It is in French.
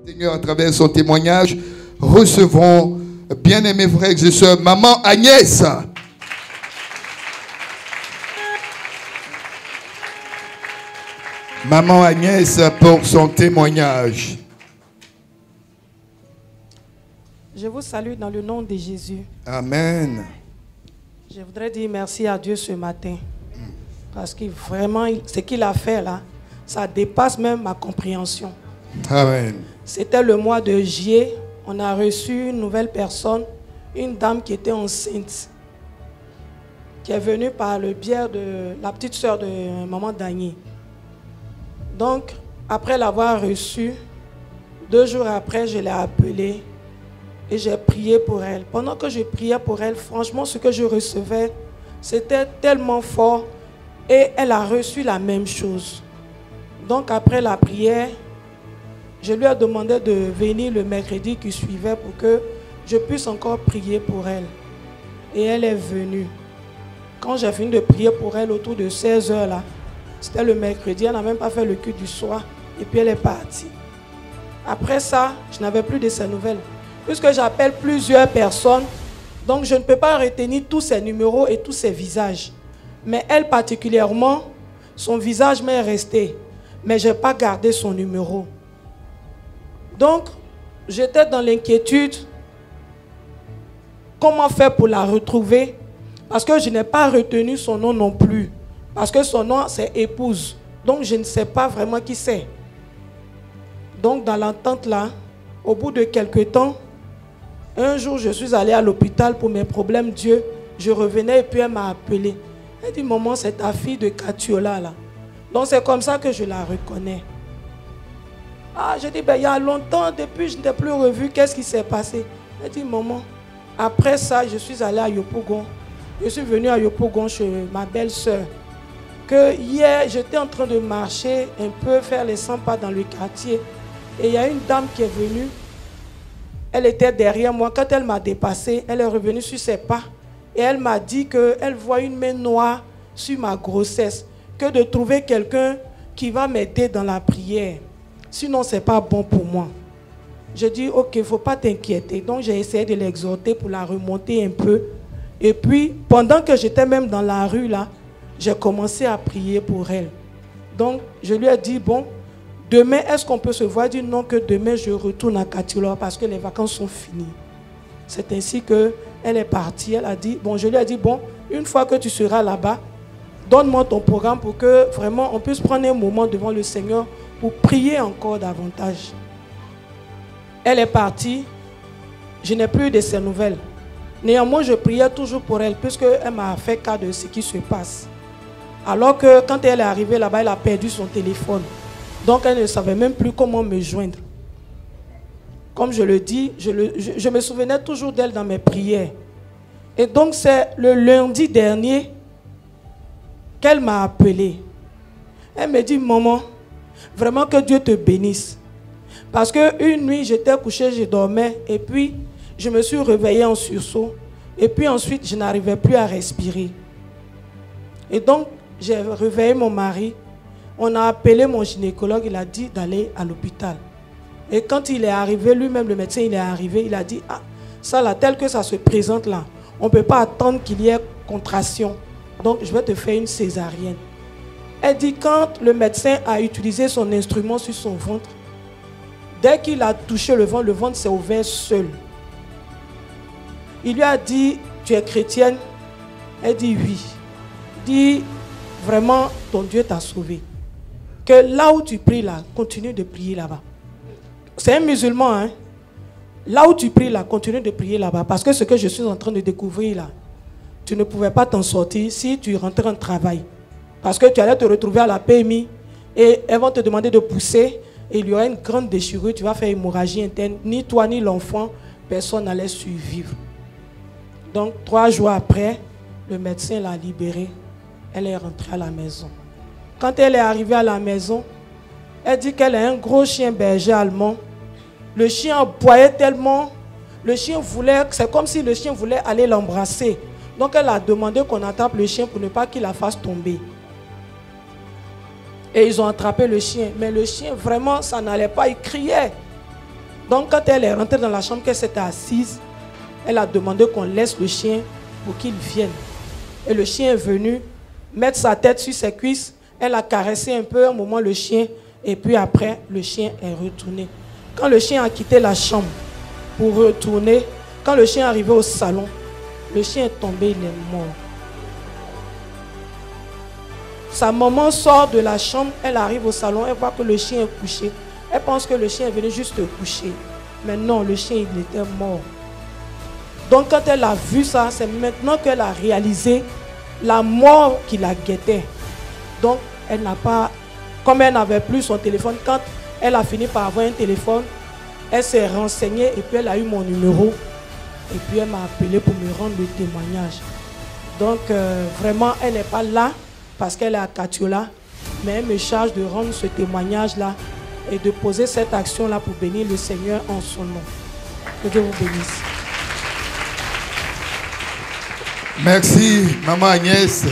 Seigneur, à travers son témoignage, recevons, bien-aimés frères et sœurs, maman Agnès. Maman Agnès pour son témoignage. Je vous salue dans le nom de Jésus. Amen. Je voudrais dire merci à Dieu ce matin. Parce que vraiment, ce qu'il a fait là, ça dépasse même ma compréhension. Amen. C'était le mois de juillet. On a reçu une nouvelle personne, une dame qui était enceinte, qui est venue par le biais de la petite soeur de maman Dany. Donc, après l'avoir reçue, 2 jours après, je l'ai appelée et j'ai prié pour elle. Pendant que je priais pour elle, franchement, ce que je recevais, c'était tellement fort et elle a reçu la même chose. Donc, après la prière, je lui ai demandé de venir le mercredi qui suivait pour que je puisse encore prier pour elle. Et elle est venue. Quand j'ai fini de prier pour elle autour de 16 h là, c'était le mercredi, elle n'a même pas fait le culte du soir et puis elle est partie. Après ça, je n'avais plus de ses nouvelles. Puisque j'appelle plusieurs personnes, donc je ne peux pas retenir tous ses numéros et tous ses visages. Mais elle particulièrement, son visage m'est resté, mais je n'ai pas gardé son numéro. Donc, j'étais dans l'inquiétude. Comment faire pour la retrouver? Parce que je n'ai pas retenu son nom non plus. Parce que son nom, c'est épouse. Donc, je ne sais pas vraiment qui c'est. Donc, dans l'entente là, au bout de quelques temps, un jour, je suis allée à l'hôpital pour mes problèmes. Dieu, je revenais et puis elle m'a appelé. Elle dit, maman, c'est ta fille de Katiola là. Donc, c'est comme ça que je la reconnais. Ah, je dis, ben, il y a longtemps, depuis, je ne t'ai plus revu. Qu'est-ce qui s'est passé? Elle dit, maman, après ça, je suis allée à Yopougon. Je suis venue à Yopougon chez ma belle-sœur. Que hier, j'étais en train de marcher un peu, faire les 100 pas dans le quartier. Et il y a une dame qui est venue. Elle était derrière moi. Quand elle m'a dépassé, elle est revenue sur ses pas. Et elle m'a dit qu'elle voit une main noire sur ma grossesse. Que de trouver quelqu'un qui va m'aider dans la prière. Sinon, ce n'est pas bon pour moi. Je dis, ok, il ne faut pas t'inquiéter. Donc, j'ai essayé de l'exhorter pour la remonter un peu. Et puis, pendant que j'étais même dans la rue, là, j'ai commencé à prier pour elle. Donc, je lui ai dit, bon, demain, est-ce qu'on peut se voir? Elle dit, non, que demain, je retourne à Katiola parce que les vacances sont finies. C'est ainsi qu'elle est partie. Elle a dit, bon, je lui ai dit, bon, une fois que tu seras là-bas, donne-moi ton programme pour que vraiment on puisse prendre un moment devant le Seigneur pour prier encore davantage. Elle est partie. Je n'ai plus de ses nouvelles. Néanmoins, je priais toujours pour elle puisqu'elle m'a fait cas de ce qui se passe. Alors que quand elle est arrivée là-bas, elle a perdu son téléphone. Donc elle ne savait même plus comment me joindre. Comme je le dis, je me souvenais toujours d'elle dans mes prières. Et donc c'est le lundi dernier qu'elle m'a appelé. Elle me dit, maman, vraiment que Dieu te bénisse. Parce qu'une nuit, j'étais couchée, je dormais, et puis je me suis réveillée en sursaut. Et puis ensuite, je n'arrivais plus à respirer. Et donc, j'ai réveillé mon mari. On a appelé mon gynécologue, il a dit d'aller à l'hôpital. Et quand il est arrivé, lui-même le médecin, il est arrivé, il a dit, ah, ça là, tel que ça se présente là, on ne peut pas attendre qu'il y ait contraction. Donc, je vais te faire une césarienne. Elle dit, quand le médecin a utilisé son instrument sur son ventre, dès qu'il a touché le ventre s'est ouvert seul. Il lui a dit, tu es chrétienne? Elle dit oui. Il dit, vraiment, ton Dieu t'a sauvé. Que là où tu pries là, continue de prier là-bas. C'est un musulman, hein? Là où tu pries là, continue de prier là-bas. Parce que ce que je suis en train de découvrir là, tu ne pouvais pas t'en sortir si tu rentrais en travail. Parce que tu allais te retrouver à la PMI et elles vont te demander de pousser et il y aura une grande déchirure, tu vas faire hémorragie interne. Ni toi ni l'enfant, personne n'allait survivre. Donc 3 jours après, le médecin l'a libérée. Elle est rentrée à la maison. Quand elle est arrivée à la maison, elle dit qu'elle a un gros chien berger allemand. Le chien aboyait tellement, le chien voulait, c'est comme si le chien voulait aller l'embrasser. Donc elle a demandé qu'on attrape le chien pour ne pas qu'il la fasse tomber. Et ils ont attrapé le chien. Mais le chien, vraiment, ça n'allait pas. Il criait. Donc quand elle est rentrée dans la chambre, qu'elle s'était assise, elle a demandé qu'on laisse le chien pour qu'il vienne. Et le chien est venu mettre sa tête sur ses cuisses. Elle a caressé un peu un moment le chien. Et puis après, le chien est retourné. Quand le chien a quitté la chambre pour retourner, quand le chien est arrivé au salon, le chien est tombé, il est mort. Sa maman sort de la chambre, elle arrive au salon, elle voit que le chien est couché. Elle pense que le chien est venu juste coucher. Mais non, le chien, il était mort. Donc quand elle a vu ça, c'est maintenant qu'elle a réalisé la mort qui la guettait. Donc elle n'a pas, comme elle n'avait plus son téléphone, quand elle a fini par avoir un téléphone, elle s'est renseignée et puis elle a eu mon numéro. Et puis elle m'a appelé pour me rendre le témoignage. Donc vraiment, elle n'est pas là parce qu'elle est à Katiola, mais elle me charge de rendre ce témoignage-là et de poser cette action-là pour bénir le Seigneur en son nom. Que Dieu vous bénisse. Merci, Maman Agnès.